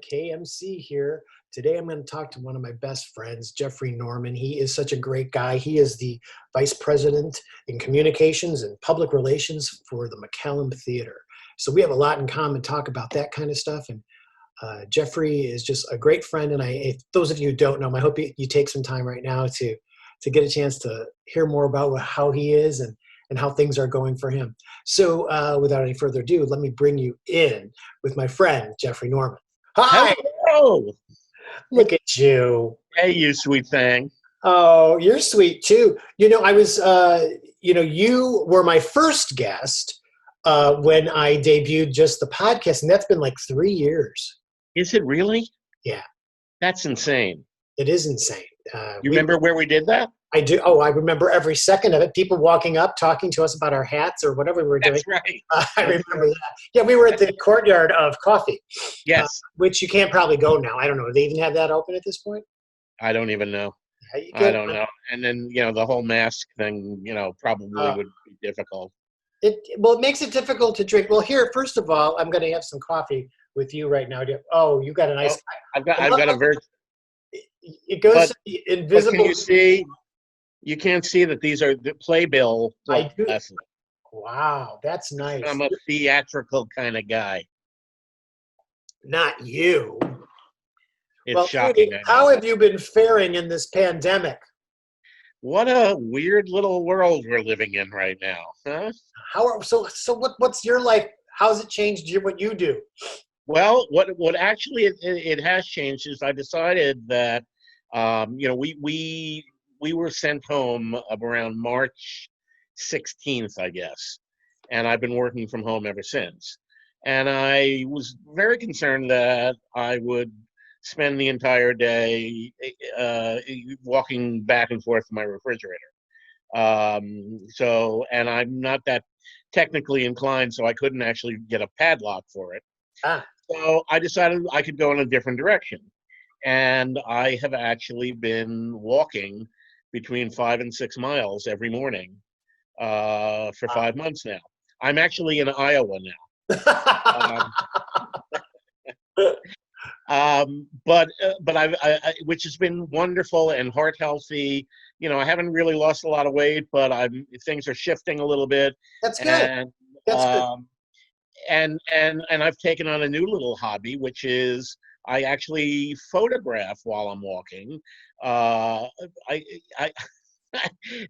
KMC here. Today I'm going to talk to one of my best friends, Jeffrey Norman. He is such a great guy. He is the Vice President in Communications and Public Relations for the McCallum Theatre. So we have a lot in common, talk about that kind of stuff. And Jeffrey is just a great friend. And if those of you who don't know him, I hope you take some time right now to get a chance to hear more about how he is and how things are going for him. So without any further ado, let me bring you in with my friend, Jeffrey Norman. Hi! Hello! Look at you. Hey, you sweet thing. Oh, you're sweet too. You know, you were my first guest when I debuted just the podcast, and that's been like 3 years. Is it really? Yeah. That's insane. It is insane. You remember where we did that? I do. Oh, I remember every second of it. People walking up, talking to us about our hats or whatever we were doing. That's right. I remember that. Yeah, we were at the Courtyard of Coffee. Yes. Which you can't probably go now. I don't know. Do they even have that open at this point? I don't even know. Yeah, I don't know. And then, the whole mask thing, probably would be difficult. It makes it difficult to drink. Well, here, first of all, I'm going to have some coffee with you right now. Oh, you got a nice. I've got a very. It goes to the invisible. Can you see? You can't see that these are the playbill glasses. Wow, that's nice. I'm a theatrical kind of guy. Not you. It's shocking. How have you been faring in this pandemic? What a weird little world we're living in right now, huh? What's your life? How's it changed what you do? Well, what actually it has changed is I decided that we were sent home around March 16th, I guess, and I've been working from home ever since. And I was very concerned that I would spend the entire day walking back and forth to my refrigerator. And I'm not that technically inclined, so I couldn't actually get a padlock for it. So I decided I could go in a different direction. And I have actually been walking between 5 and 6 miles every morning for 5 months now. I'm actually in Iowa now. But which has been wonderful and heart healthy. I haven't really lost a lot of weight, but things are shifting a little bit. That's good. That's good. And I've taken on a new little hobby, which is I actually photograph while I'm walking.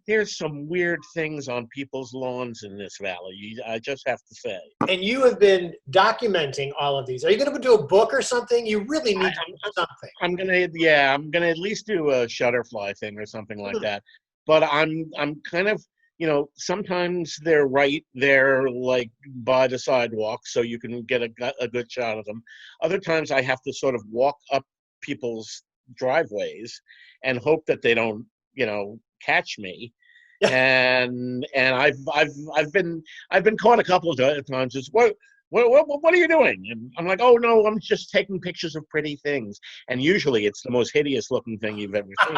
There's some weird things on people's lawns in this valley. I just have to say. And you have been documenting all of these. Are you going to do a book or something? You really need to do something. I'm gonna at least do a Shutterfly thing or something like that. But I'm kind of, sometimes they're right there, like by the sidewalk, so you can get a good shot of them. Other times I have to sort of walk up people's driveways and hope that they don't, catch me. and I've been caught a couple of times. Just what are you doing? And I'm like, oh no, I'm just taking pictures of pretty things. And usually it's the most hideous looking thing you've ever seen.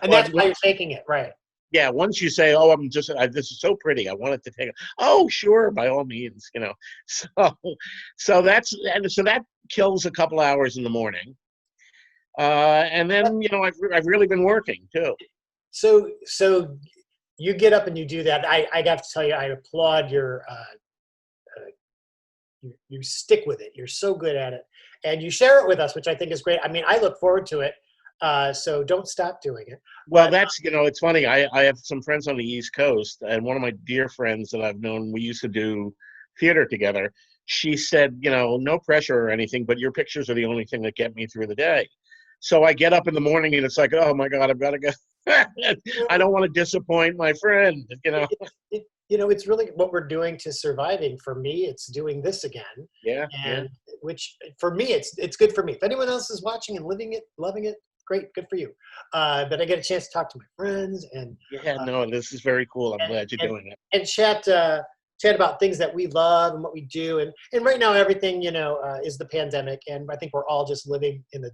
And that's why you're taking it, right? Yeah, once you say, "Oh, this is so pretty. I wanted to take it." Oh, sure, by all means, So that kills a couple hours in the morning, and then I've really been working too. So you get up and you do that. I got to tell you, I applaud your. You stick with it. You're so good at it, and you share it with us, which I think is great. I mean, I look forward to it. So don't stop doing it. Well, that's, it's funny. I have some friends on the East Coast, and one of my dear friends that I've known, we used to do theater together. She said, no pressure or anything, but your pictures are the only thing that get me through the day. So I get up in the morning and it's like, oh my God, I've got to go. I don't want to disappoint my friend, It's really what we're doing to surviving. For me, it's doing this again. Yeah. And which for me, it's good for me. If anyone else is watching and living it, loving it, great, good for you. But I get a chance to talk to my friends and this is very cool. I'm glad you're doing it. And chat about things that we love and what we do. And right now, everything is the pandemic, and I think we're all just living in a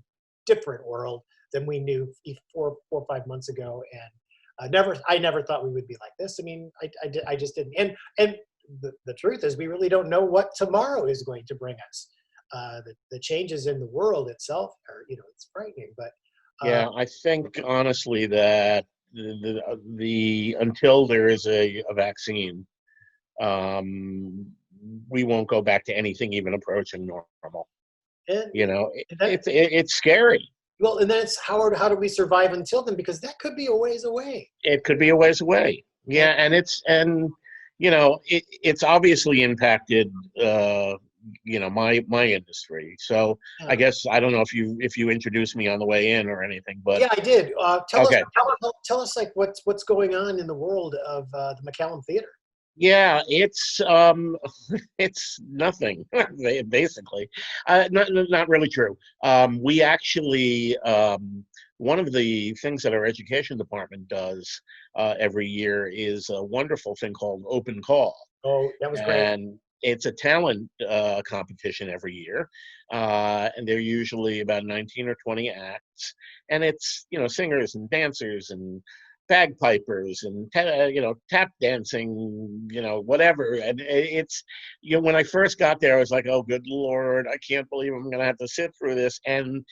different world than we knew 4 or 5 months ago. And I never thought we would be like this. I mean, I just didn't. And the truth is, we really don't know what tomorrow is going to bring us. the changes in the world itself are, it's frightening. But Yeah, I think honestly that the until there is a vaccine, we won't go back to anything even approaching normal. and, and that, It's scary. well, and then it's how do we survive until then? Because that could be a ways away. It could be a ways away. And Yeah, it's obviously impacted my industry. So I yeah, guess I don't know if you introduced me on the way in or anything, but yeah, I did. Tell us, okay. tell us like what's going on in the world of the McCallum Theatre. Yeah, it's it's nothing basically. Not really true. We actually one of the things that our education department does every year is a wonderful thing called Open Call, Oh, that was great. and it's a talent competition every year, and they're usually about 19 or 20 acts, and it's singers and dancers and bagpipers and tap dancing, whatever. And it's when I first got there, I was like, oh, good Lord, I can't believe I'm going to have to sit through this. And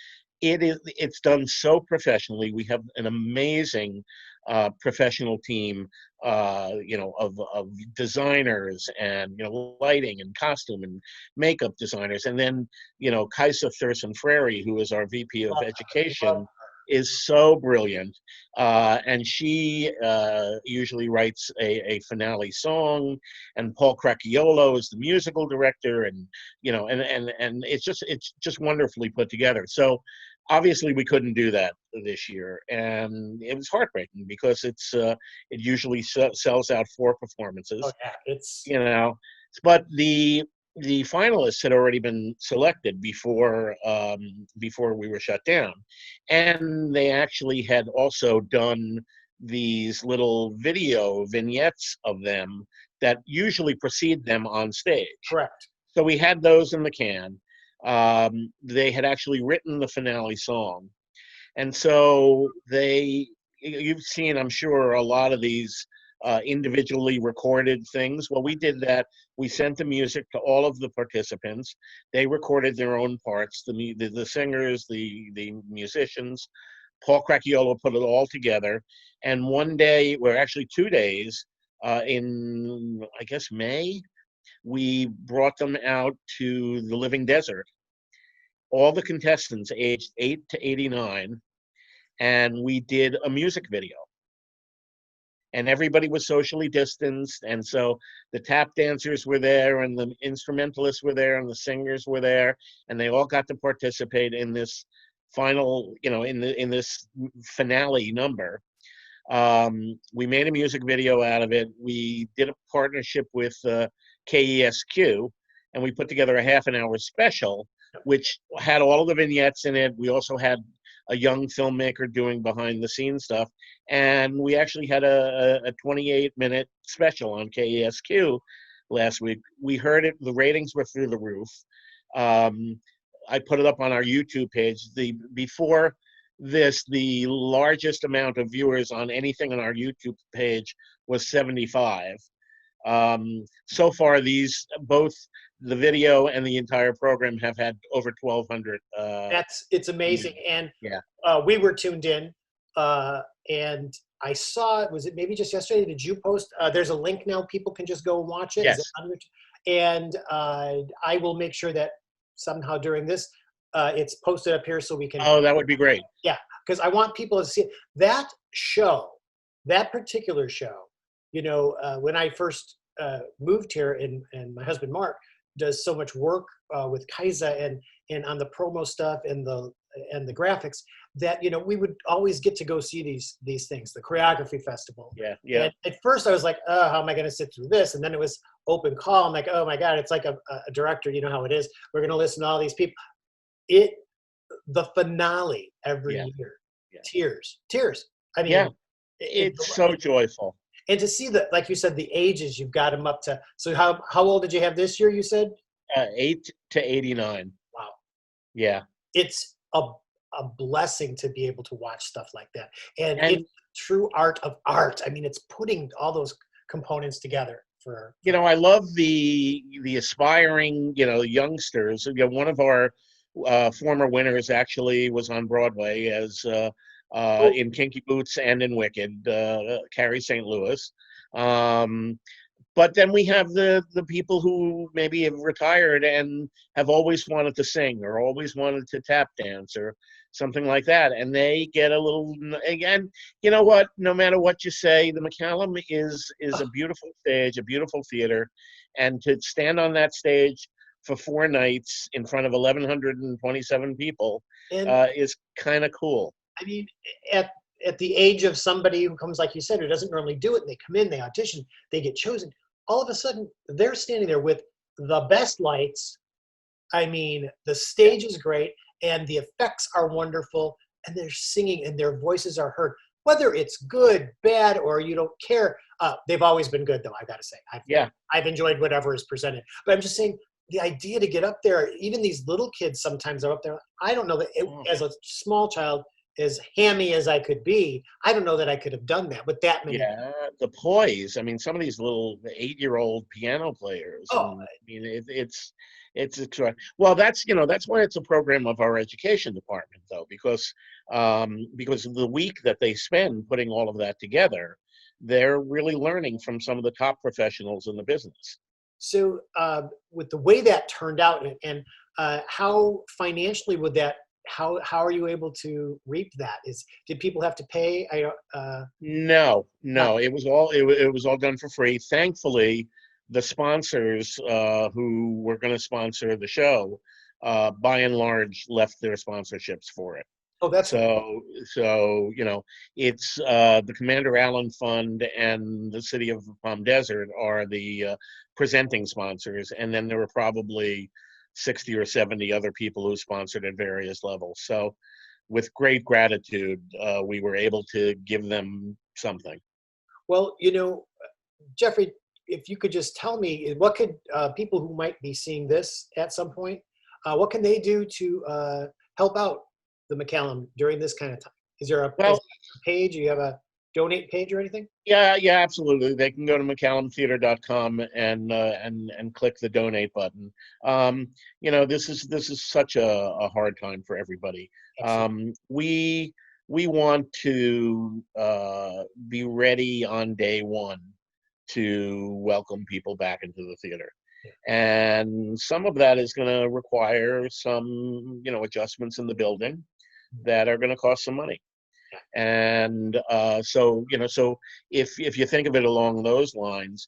it's done so professionally. We have an amazing professional team, of designers and lighting and costume and makeup designers, and then Kaisa Thurston Frary, who is our VP of Love her. Love Education, is so brilliant, and she usually writes a finale song, and Paul Cracchiolo is the musical director, and and it's just wonderfully put together. So obviously we couldn't do that this year, and it was heartbreaking because it usually sells out 4 performances, Oh yeah, it's but the finalists had already been selected before we were shut down, and they actually had also done these little video vignettes of them that usually precede them on stage. correct. So we had those in the can. They had actually written the finale song, and so you've seen, I'm sure, a lot of these individually recorded things. Well, we did that. We sent the music to all of the participants. They recorded their own parts, the singers, the musicians. Paul Cracchiolo put it all together. And one day, well, actually 2 days, in, I guess, May, we brought them out to the Living Desert, all the contestants aged 8 to 89, and we did a music video. And everybody was socially distanced, and so the tap dancers were there, and the instrumentalists were there, and the singers were there, and they all got to participate in this final, in this finale number. We made a music video out of it. We did a partnership with KESQ, and we put together a half-an-hour special, which had all of the vignettes in it. We also had a young filmmaker doing behind-the-scenes stuff, and we actually had a 28-minute special on KESQ last week. We heard it; the ratings were through the roof. I put it up on our YouTube page. Before this, the largest amount of viewers on anything on our YouTube page was 75. So far, both the video and the entire program have had over 1,200. it's amazing. And Yeah. we were tuned in, and I saw, was it maybe just yesterday? Did you post? There's a link now. People can just go and watch it. Yes. Is it on and I will make sure that somehow during this, it's posted up here so we can. Oh, that would be great. Yeah, because I want people to see it. That show, that particular show. When I first moved here, and my husband Mark does so much work with Kaisa and on the promo stuff and the graphics, that we would always get to go see these things, the choreography festival. Yeah, yeah. And at first I was like, oh, how am I going to sit through this? And then it was open call. I'm like, oh my God, it's like a director. You know how it is. We're going to listen to all these people. The finale every year, Yeah. tears. I mean, yeah, it's so joyful. And to see that, like you said, the ages you've got them up to. So how old did you have this year? You said 8 to 89. Wow. Yeah. It's a blessing to be able to watch stuff like that, and it's true art of art. I mean, it's putting all those components together I love the aspiring, youngsters. One of our former winners actually was on Broadway as Oh, in Kinky Boots and in Wicked, Carrie St. Louis. Um, but then we have the people who maybe have retired and have always wanted to sing or always wanted to tap dance or something like that, and they get a little. Again, you know what? No matter what you say, the McCallum is a beautiful stage, a beautiful theater, and to stand on that stage for 4 nights in front of 1,127 people and is kind of cool. I mean, at at the age of somebody who comes, like you said, who doesn't normally do it, and they come in, they audition, they get chosen. All of a sudden, they're standing there with the best lights. I mean, the stage is great, and the effects are wonderful, and they're singing, and their voices are heard. Whether it's good, bad, or you don't care, they've always been good, though. I got to say, Yeah. I've enjoyed whatever is presented. But I'm just saying, the idea to get up there, even these little kids sometimes are up there. I don't know that Oh. as a small child, as hammy as I could be, I don't know that I could have done that with that many. Yeah, the poise. I mean, some of these little 8-year-old piano players, Oh, and I mean, it's extra. Well, that's why it's a program of our education department, though, because of the week that they spend putting all of that together, they're really learning from some of the top professionals in the business. so with the way that turned out, and how financially would that? How are you able to reap that? Did people have to pay? I don't. No, Not, no, it was all done for free. Thankfully, the sponsors who were going to sponsor the show, by and large, left their sponsorships for it. oh, that's So it's the Commander Allen Fund and the City of Palm Desert are the presenting sponsors, and then there were probably 60 or 70 other people who sponsored at various levels. So with great gratitude, we were able to give them something. well. Jeffrey, if you could just tell me what could people who might be seeing this at some point, what can they do to help out the McCallum during this kind of time? Is Well, there a page? Do you have a donate page or anything? yeah, yeah, absolutely. They can go to McCallumTheater.com and click the donate button. This is such a hard time for everybody. Absolutely. We want to be ready on day one to welcome people back into the theater. And some of that is going to require some, adjustments in the building that are going to cost some money. And so if you think of it along those lines,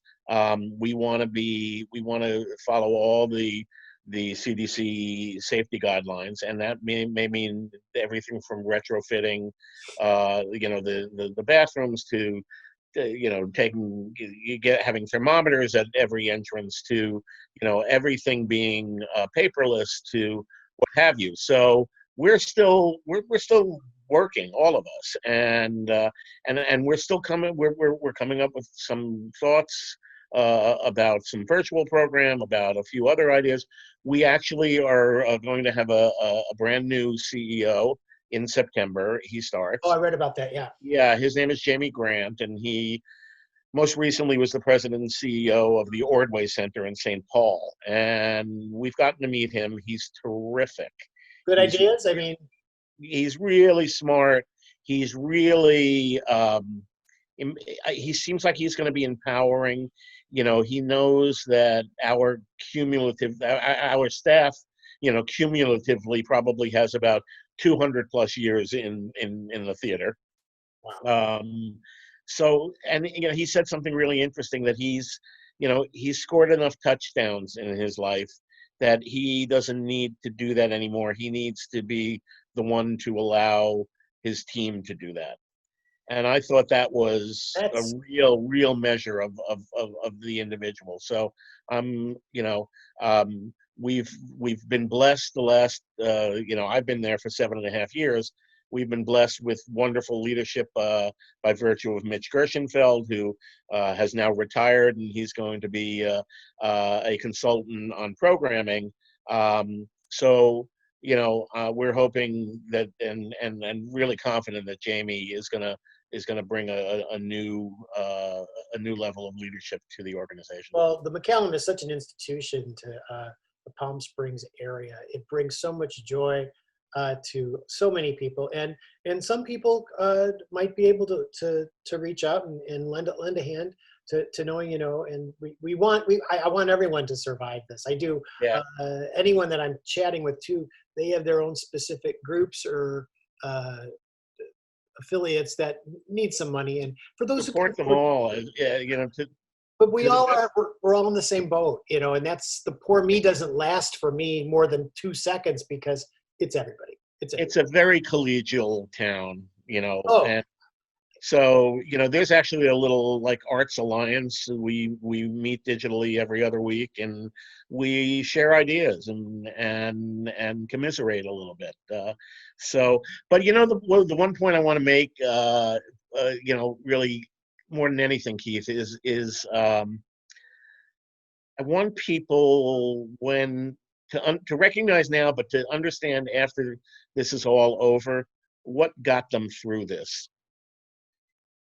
we want to follow all the CDC safety guidelines, and that may mean everything from retrofitting, the bathrooms to having thermometers at every entrance to everything being paperless to what have you. So we're still working, all of us, and we're still coming. We're coming up with some thoughts about some virtual program, about a few other ideas. We actually are going to have a brand new CEO in September. He Oh, I starts. read about that. Yeah. Yeah, his name is Jamie Grant, and he most recently was the president and CEO of the Ordway Center in St. Paul. And we've gotten to meet him. He's terrific. Good He's ideas. I mean, he's really smart. He's really he seems like he's going to be empowering. He knows that our staff, cumulatively probably has about 200 plus years in the theater. wow. Um, so, and he said something really interesting, that he's scored enough touchdowns in his life that he doesn't need to do that anymore. He needs to be the one to allow his team to do that. And I thought that was a That's real measure of the individual. So um, we've been blessed the last I've been there for 7.5 years. We've been blessed with wonderful leadership by virtue of Mitch Gershenfeld, who has now retired, and he's going to be a consultant on programming. So we're hoping that and really confident that Jamie is going to going to bring a new level of leadership to the organization. Well, the McCallum is such an institution to the Palm Springs area. It brings so much joy to so many people, and some people might be able to reach out and lend a hand to knowing, and I want everyone to survive this. I do. Yeah. Anyone that I'm chatting with too, they have their own specific groups or affiliates that need some money, and for those Support them all. but we all are, we're all in the same boat, and that's the poor me doesn't last for me more than 2 seconds because it's everybody. It's a very collegial town, Oh. and so, there's actually a little like Arts Alliance. We meet digitally every other week, and we share ideas and commiserate a little bit. But the one point I want to make, really more than anything, Keith, is I want people to recognize now, but to understand after this is all over, what got them through this.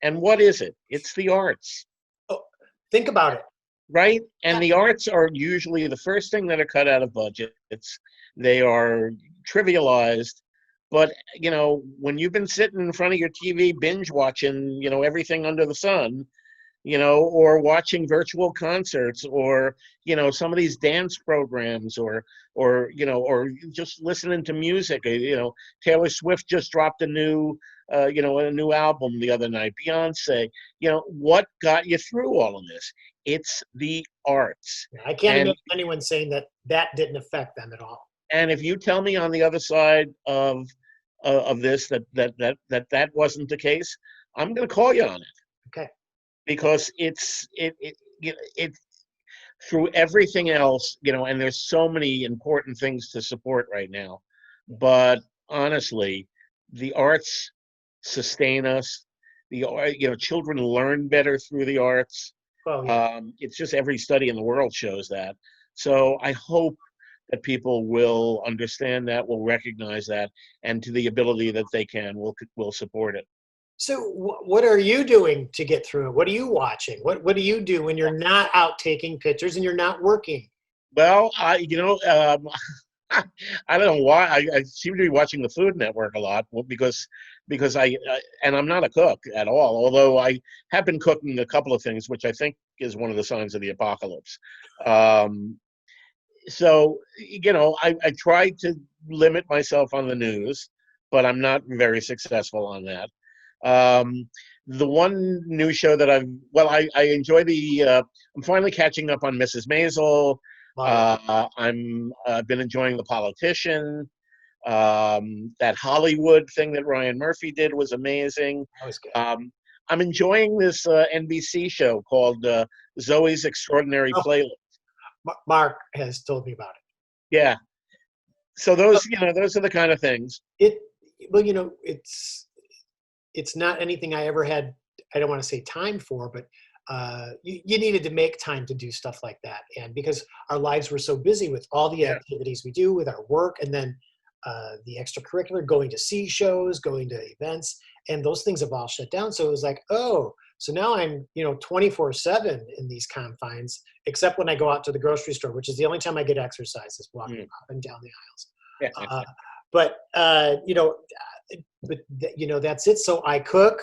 And what is it? It's the arts. Oh, think about it. Right? And the arts are usually the first thing that are cut out of budgets. They are trivialized. But, when you've been sitting in front of your TV binge watching, everything under the sun, or watching virtual concerts or, some of these dance programs or just listening to music. Taylor Swift just dropped a new album the other night, Beyonce. What got you through all of this? It's the arts. I can't imagine anyone saying that didn't affect them at all. And if you tell me on the other side of this that wasn't the case, I'm going to call you on it. Okay. Because it's through everything else, and there's so many important things to support right now. But honestly, the arts sustain us. Children learn better through the arts. Oh, yeah. It's just every study in the world shows that. So I hope that people will understand that, will recognize that, and to the ability that they can, will support it. So what are you doing to get through it? What are you watching? What do you do when you're not out taking pictures and you're not working? Well, I don't know why. I seem to be watching the Food Network a lot because and I'm not a cook at all, although I have been cooking a couple of things, which I think is one of the signs of the apocalypse. So, I try to limit myself on the news, but I'm not very successful on that. The one new show that I enjoy I'm finally catching up on Mrs. Maisel. I've been enjoying The Politician. That Hollywood thing that Ryan Murphy did was amazing. That was good. I'm enjoying this NBC show called Zoe's Extraordinary Playlist. Mark has told me about it. Yeah. So those are the kind of things. It's not anything I ever had, I don't want to say time for, but you needed to make time to do stuff like that. And because our lives were so busy with all the activities we do with our work, and then the extracurricular, going to see shows, going to events, and those things have all shut down. So it was like, oh, so now I'm, 24/7 in these confines, except when I go out to the grocery store, which is the only time I get exercise, is walking up and down the aisles. But that's it. So I cook,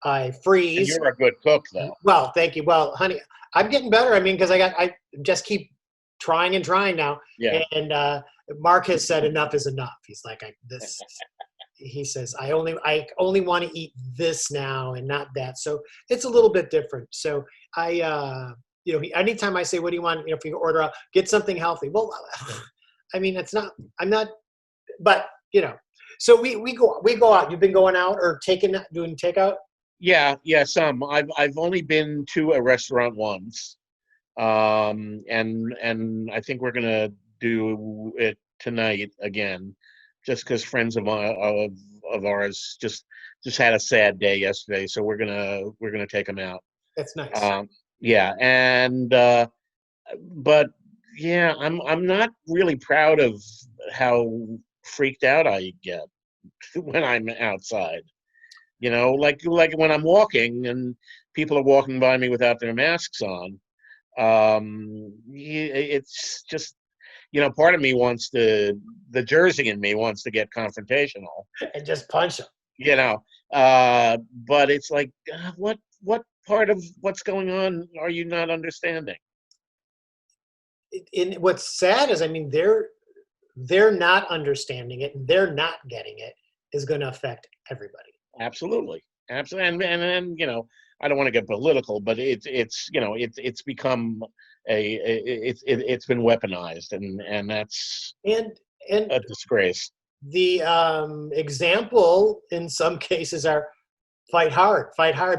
I freeze. And you're a good cook, though. Well, thank you. Well, honey, I'm getting better. I mean, because I just keep trying and trying now. Yeah. And Mark has said enough is enough. He's like, he says, I only want to eat this now and not that. So it's a little bit different. So anytime I say, what do you want? If you order out, get something healthy. Well, I mean, I'm not, but so we go out. You've been going out or doing takeout? Yeah, some. I've only been to a restaurant once, and I think we're gonna do it tonight again, just because friends of ours just had a sad day yesterday, so we're gonna take them out. That's nice. Yeah, and but yeah, I'm not really proud of how freaked out I get when I'm outside. Like when I'm walking and people are walking by me without their masks on. It's just, part of me the Jersey in me wants to get confrontational, and just punch them. But it's like, what part of what's going on are you not understanding? And what's sad is, I mean, they're not understanding it, and they're not getting it is going to affect everybody. Absolutely. And I don't want to get political, but it's become it's been weaponized, and that's And a disgrace. the example in some cases are fight hard,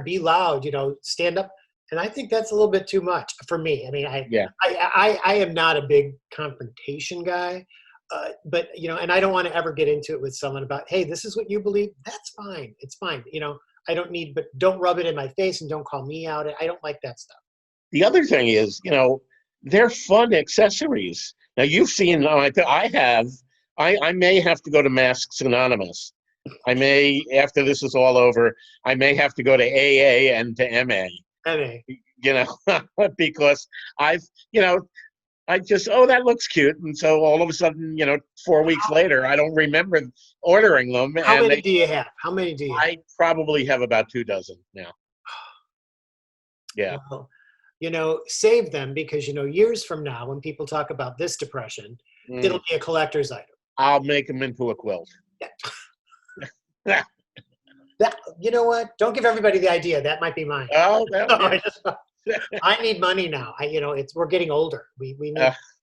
be loud, stand up. And I think that's a little bit too much for me. I mean, Yeah. I am not a big confrontation guy, but and I don't want to ever get into it with someone about, hey, this is what you believe. That's fine. It's fine. I don't need, but don't rub it in my face and don't call me out. I don't like that stuff. The other thing is, they're fun accessories. Now you've seen, I may have to go to Masks Anonymous. I may, after this is all over, I may have to go to AA and to MA. Because I just, that looks cute. And so all of a sudden, 4 weeks later, I don't remember ordering them. How many do you have? How many do you have? I probably have about 24 now. Yeah. Well, save them, because, years from now, when people talk about this depression, it'll be a collector's item. I'll make them into a quilt. Yeah. You know what? Don't give everybody the idea. That might be mine. Oh, I need money now. We're getting older. We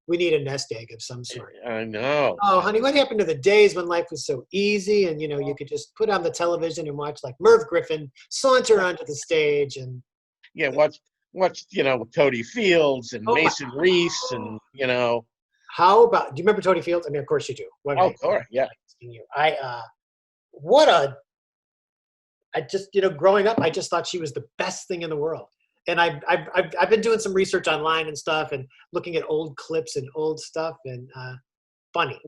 need a nest egg of some sort. I know. Oh, honey, what happened to the days when life was so easy and you could just put on the television and watch like Merv Griffin saunter onto the stage and watch Toady Fields and Mason Reese and How about? Do you remember Toady Fields? I mean, of course you do. Of course, yeah. I just, growing up, I just thought she was the best thing in the world. And I've been doing some research online and stuff and looking at old clips and old stuff and funny.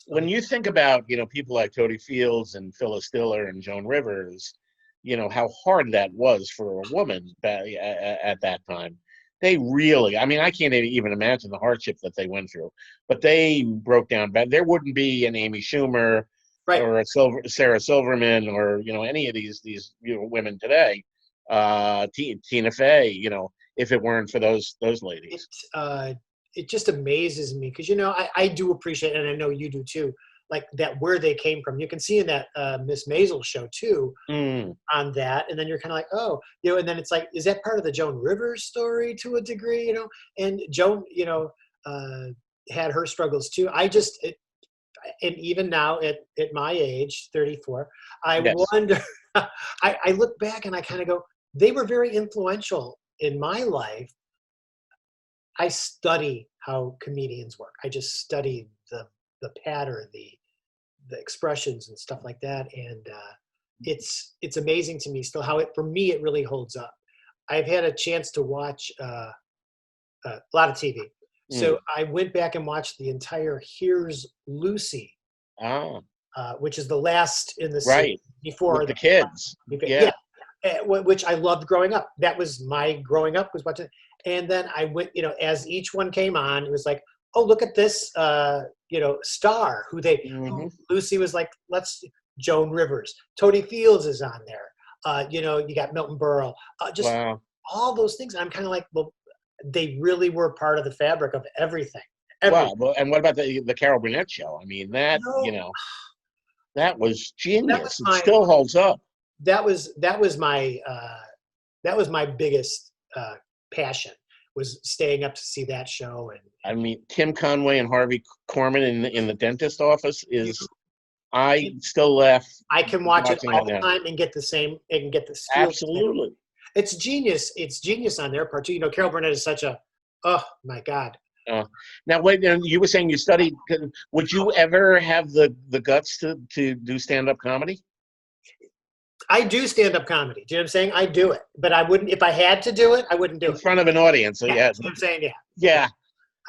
When you think about, people like Toady Fields and Phyllis Diller and Joan Rivers, how hard that was for a woman at that time. They really, I mean, I can't even imagine the hardship that they went through, but they broke down bad. There wouldn't be an Amy Schumer, right, or a Sarah Silverman, or any of these women today, Tina Fey, if it weren't for those ladies. It just amazes me because I do appreciate, and I know you do too, like that where they came from. You can see in that Miss Maisel show too on that, and then you're kind of like, oh, and then it's like, is that part of the Joan Rivers story to a degree, And Joan, had her struggles too. And even now at my age, 34, I wonder, I look back and I kind of go, they were very influential in my life. I study how comedians work. I just study the pattern, the expressions and stuff like that. And it's amazing to me still how for me, it really holds up. I've had a chance to watch a lot of TV. So I went back and watched the entire Here's Lucy, which is the last in the series before with the kids. Which I loved growing up. That was my growing up, was watching. And then I went, as each one came on, it was like, oh, look at this, star who Lucy was like, Joan Rivers, Toady Fields is on there. You got Milton Berle, all those things. And I'm kind of like, well, they really were part of the fabric of everything. Wow. Well, and what about the Carol Burnett show? I mean, that was genius. It still holds up. That was my biggest passion, was staying up to see that show. And I mean, Tim Conway and Harvey Korman in the dentist office is. I still laugh. I can watch it all the time and get the same. And get the absolutely. It's genius. It's genius on their part too. Carol Burnett is such a, oh my God. Now, wait. You were saying you studied. Would you ever have the guts to do stand-up comedy? I do stand-up comedy. Do you know what I'm saying? I do it, but I wouldn't. If I had to do it, I wouldn't do it in front of an audience. So That's what I'm saying. Yeah.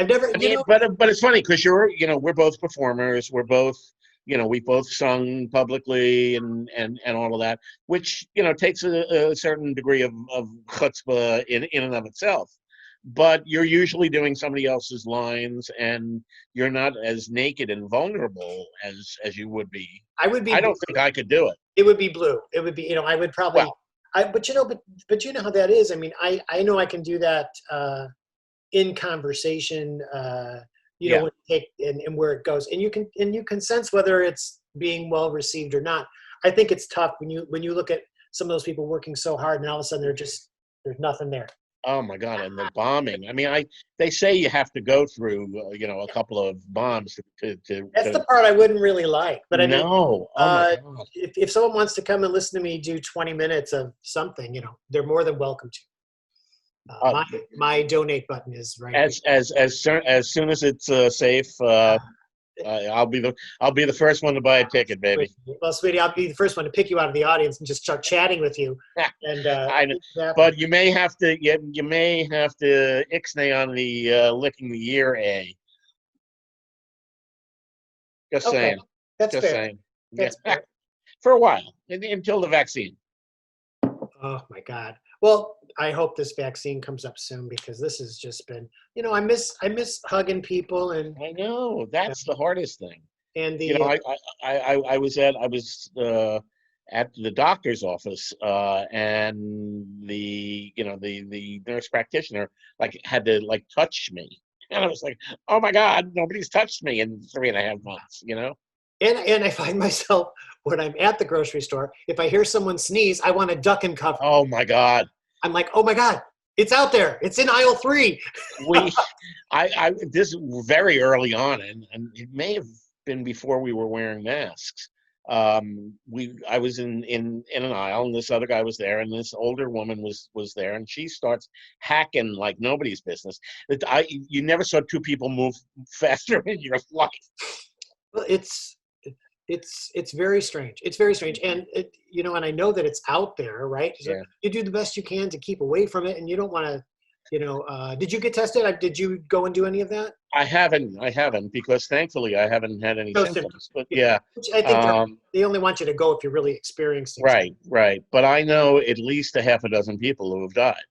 I've never. But it's funny because we're both performers. We're both we both sung publicly and all of that, which takes a certain degree of chutzpah in and of itself. But you're usually doing somebody else's lines, and you're not as naked and vulnerable as you would be. I would be. I don't think I could do it. It would be blue. It would be. I would probably. Well, But but you know how that is. I mean, I know I can do that in conversation. Yeah. When and where it goes, and you can sense whether it's being well received or not. I think it's tough when you look at some of those people working so hard, and all of a sudden there's nothing there. Oh my God! And the bombing. I mean, they say you have to go through, a couple of bombs to. That's the part I wouldn't really like. But I mean, no. Oh my God! If someone wants to come and listen to me do 20 minutes of something, they're more than welcome to. My donate button is right. As soon as it's safe, I'll be the first one to buy a ticket, baby. Well, sweetie, I'll be the first one to pick you out of the audience and just start chatting with you. And but you may have to ixnay on the licking the ear a. Just okay. saying. That's just fair. saying. That's fair. For a while until the vaccine. Oh my God. Well, I hope this vaccine comes up soon, because this has just been, I miss hugging people, and I know that's the hardest thing. And I was at the doctor's office, and the nurse practitioner had to touch me, and I was like, oh my God, nobody's touched me in 3.5 months, And I find myself, when I'm at the grocery store, if I hear someone sneeze, I want to duck and cover. Oh my God. I'm like, oh my God, it's out there. It's in aisle 3. This very early on, and it may have been before we were wearing masks. I was in an aisle, and this other guy was there, and this older woman was there, and she starts hacking like nobody's business. You never saw two people move faster in your life. Well, it's very strange. It's very strange. And and I know that it's out there, right? So yeah. You do the best you can to keep away from it, and you don't want to, did you get tested? Did you go and do any of that? I haven't, because thankfully I haven't had any symptoms. But yeah. Which I think they only want you to go if you're really experiencing something. Right. But I know at least 6 people who have died.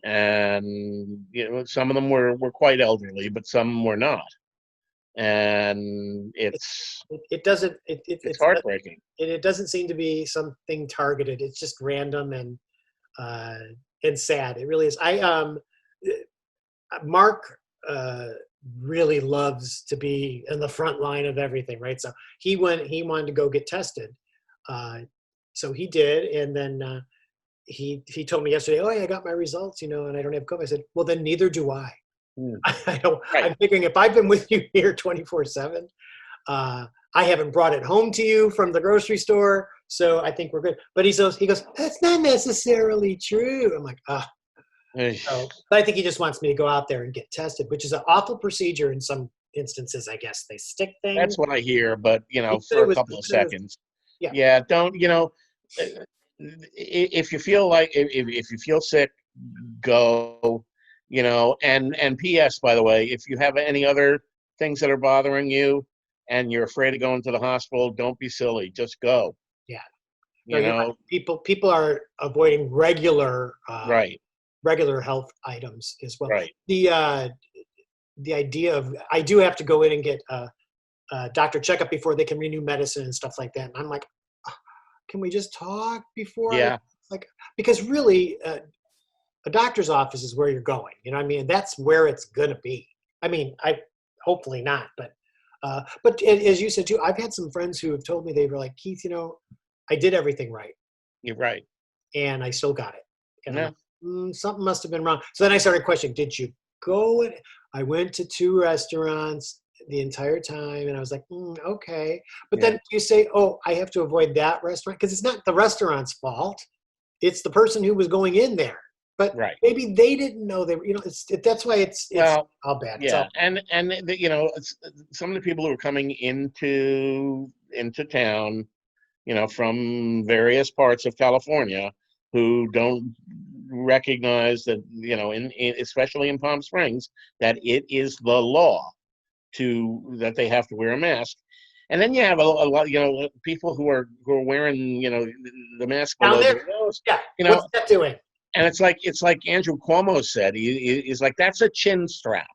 And some of them were quite elderly, but some were not. And it's heartbreaking. It doesn't seem to be something targeted. It's just random and sad. It really is. Mark really loves to be in the front line of everything, right? So he wanted to go get tested, so he did, and then he told me yesterday, oh yeah, I got my results, and I don't have COVID. I said, well, then neither do I. I don't. Right. I'm figuring if I've been with you here 24/7, I haven't brought it home to you from the grocery store, so I think we're good. But he goes, that's not necessarily true. I'm like, So, but I think he just wants me to go out there and get tested, which is an awful procedure in some instances. I guess they stick things. That's what I hear, but for a couple of seconds. Don't if you feel if you feel sick, go. And P.S. by the way, if you have any other things that are bothering you and you're afraid of going to the hospital, don't be silly. Just go. Yeah. People are avoiding regular health items as well. Right. The idea of, I do have to go in and get a doctor checkup before they can renew medicine and stuff like that. And I'm like, can we just talk before? Yeah. Because really, a doctor's office is where you're going. That's where it's gonna be. Hopefully not, but as you said too, I've had some friends who have told me, they were like, Keith, I did everything right. You're right. And I still got it. And I'm like, something must have been wrong. So then I started questioning, did you go? I went to 2 restaurants the entire time, and I was like, okay. But then you say, oh, I have to avoid that restaurant, because it's not the restaurant's fault. It's the person who was going in there. But maybe they didn't know they were, that's why it's all bad. Yeah, and some of the people who are coming into town, from various parts of California, who don't recognize that, especially in Palm Springs, that it is the law that they have to wear a mask. And then you have a lot, people who are wearing, the mask Down below there, their nose, yeah. you know, What's that doing? and it's like Andrew Cuomo said, he's like, that's a chin strap.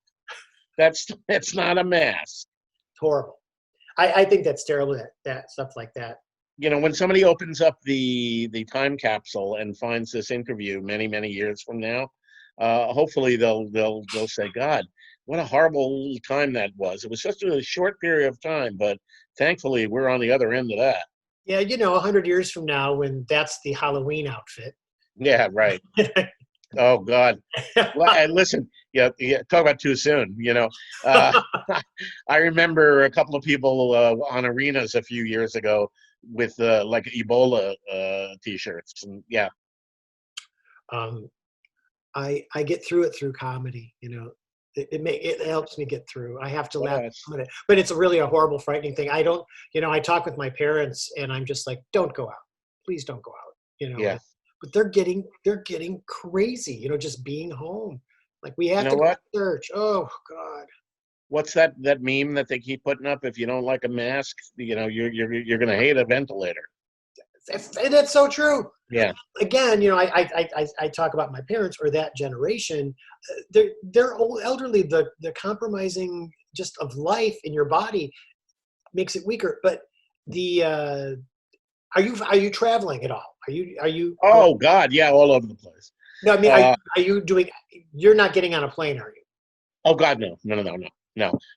That's not a mask. It's horrible. I think that's terrible. That stuff like that. When somebody opens up the time capsule and finds this interview many, many years from now, hopefully they'll say, God, what a horrible time that was. It was just a short period of time, but thankfully we're on the other end of that. Yeah, 100 years from now, when that's the Halloween outfit. Yeah, right. Oh God. And listen, yeah, talk about too soon. I remember a couple of people on arenas a few years ago with like Ebola T-shirts, and yeah. I get through it through comedy. It helps me get through. I have to laugh at it, but it's really a horrible, frightening thing. I don't, I talk with my parents, and I'm just like, don't go out, please don't go out. Yeah. But they're getting crazy. Just being home. Like, we have to go to church. Oh God. What's that meme that they keep putting up? If you don't like a mask, you're gonna hate a ventilator. And that's so true. Yeah. Again, I talk about my parents or that generation. They're old, elderly. The compromising just of life in your body makes it weaker. But are you traveling at all? Are you? Oh God, yeah, all over the place. No, I mean, are you doing? You're not getting on a plane, are you? Oh God, no.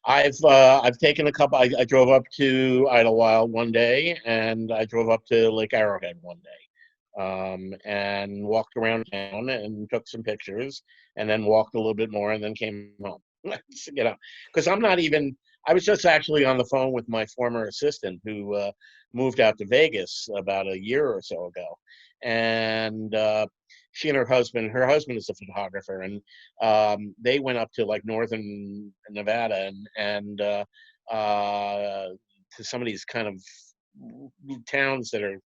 I've taken a couple. I drove up to Idlewild one day, and I drove up to Lake Arrowhead one day, and walked around town and took some pictures, and then walked a little bit more, and then came home. Because I'm not even. I was just actually on the phone with my former assistant who moved out to Vegas about a year or so ago, and she and her husband is a photographer, and they went up to like northern Nevada and to some of these kind of towns that are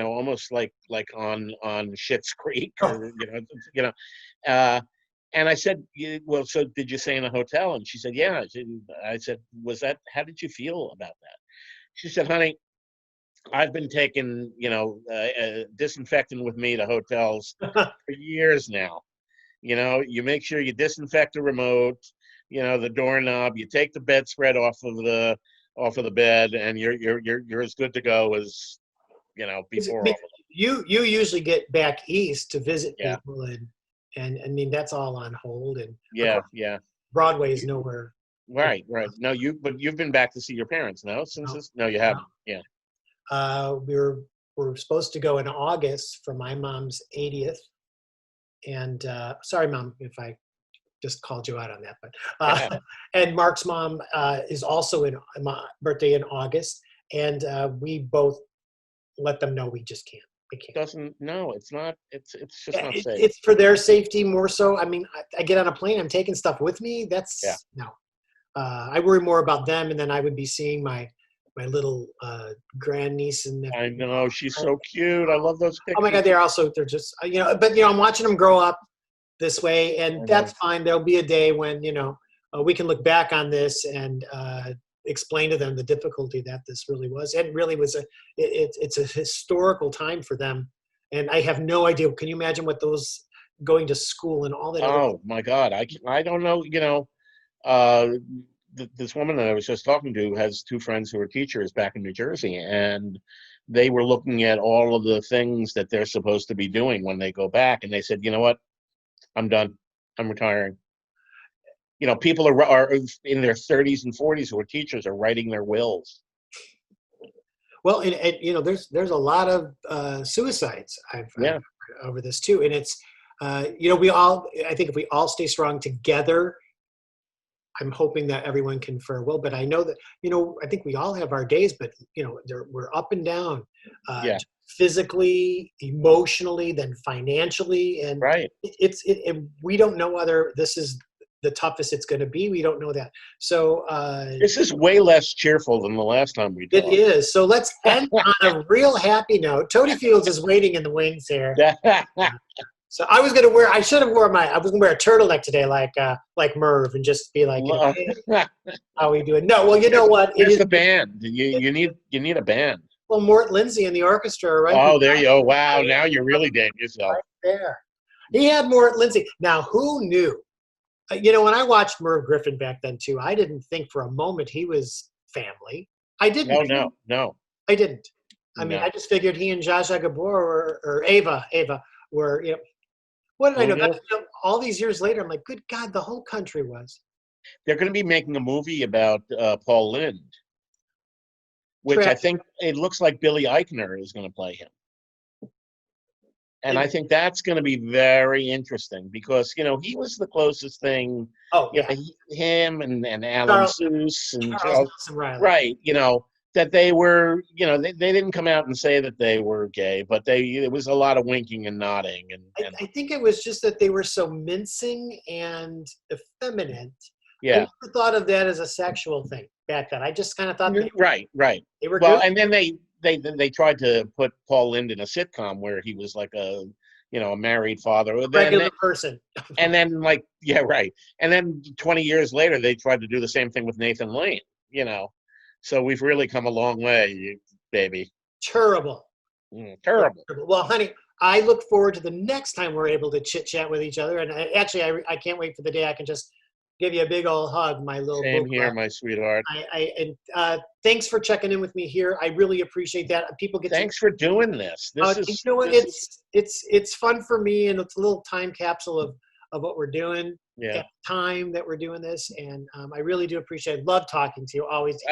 almost like on Schitt's Creek, or and I said, well, so did you stay in a hotel? And she said, yeah. I said, how did you feel about that? She said, honey, I've been taking, disinfectant with me to hotels for years now. You make sure you disinfect the remote, the doorknob, you take the bedspread off of the bed, and you're as good to go as, before. You usually get back east to visit people, and I mean, that's all on hold, and yeah. Broadway is nowhere. Right. No, you've been back to see your parents, no? No, you haven't. Yeah. We're supposed to go in August for my mom's 80th, and sorry, Mom, if I just called you out on that, but and Mark's mom is also in my birthday in August, and we both let them know we just can't. It's not. It's just not safe. It's for their safety more so. I mean, I get on a plane, I'm taking stuff with me. No. I worry more about them, and then I would be seeing my little grandniece and nephew. I know, she's so cute. I love those pictures. Oh my God, they're just but I'm watching them grow up this way, and that's fine. There'll be a day when we can look back on this and explain to them the difficulty that this really was. It really was it's a historical time for them, and I have no idea. Can you imagine what those going to school and all that? Oh my God, I don't know. This woman that I was just talking to has two friends who are teachers back in New Jersey, and they were looking at all of the things that they're supposed to be doing when they go back, and they said, you know what, I'm done. I'm retiring. People are in their 30s and 40s who are teachers are writing their wills. Well, and there's a lot of suicides I've heard over this too, and it's I think if we all stay strong together, I'm hoping that everyone can fare well. But I know that I think we all have our days, but we're up and down, physically, emotionally, then financially, and right. We don't know whether this is the toughest it's going to be. We don't know that. So this is way less cheerful than the last time we talked. It is. So let's end on a real happy note. Tony Fields is waiting in the wings here. So I was gonna wear. I should have worn I was gonna wear a turtleneck today, like Merv, and just be like, hey, how we doing? No, well, you know what? It Where's is. the band? You need a band. Well, Mort Lindsay and the orchestra are right. Oh, there you go. Wow, now you're really dating yourself. Right there. He had Mort Lindsay. Now, who knew? When I watched Merv Griffin back then too, I didn't think for a moment he was family. I didn't. No. I didn't. I mean, No. I just figured he and Zsa Zsa Gabor or Ava were. What did I know? All these years later, I'm like, good God, the whole country was. They're going to be making a movie about Paul Lynde, which I think it looks like Billy Eichner is going to play him. And I think that's going to be very interesting because, he was the closest thing. Oh, yeah. Him and Alan Seuss and Charles Nelson Riley. Right. That they were, they didn't come out and say that they were gay, but it was a lot of winking and nodding. And I think it was just that they were so mincing and effeminate. Yeah. I never thought of that as a sexual thing back then. I just kind of thought right. They were well, good. And then they tried to put Paul Lynde in a sitcom where he was like a married father, regular person. And then right. And then 20 years later, they tried to do the same thing with Nathan Lane. So we've really come a long way, baby. Terrible. Terrible. Well, honey, I look forward to the next time we're able to chit chat with each other. And I can't wait for the day I can just give you a big old hug, my little. Same here, my sweetheart. Thanks for checking in with me here. I really appreciate that. People get. Thanks for doing this. It's fun for me, and it's a little time capsule of what we're doing. Yeah. At the time that we're doing this, and I really do appreciate it. Love talking to you. Always.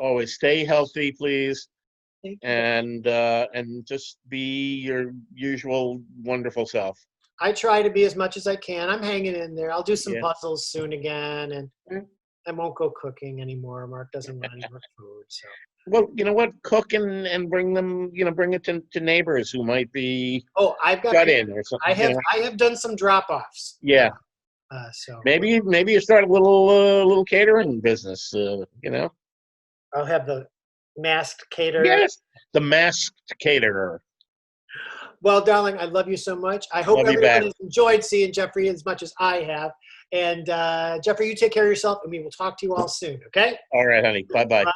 Always stay healthy, please. And just be your usual wonderful self. I try to be as much as I can. I'm hanging in there. I'll do some puzzles soon again, and I won't go cooking anymore. Mark doesn't want any more food. So. Well, you know what? Cook and bring them. Bring it to neighbors who might be. Oh, I've got cut in or something. I have done some drop-offs. Yeah. So maybe you start a little catering business. I'll have the masked caterer. Yes, the masked caterer. Well, darling, I love you so much. I hope everyone has enjoyed seeing Jeffrey as much as I have. And Jeffrey, you take care of yourself, and we will talk to you all soon, okay? All right, honey. Bye-bye. Bye.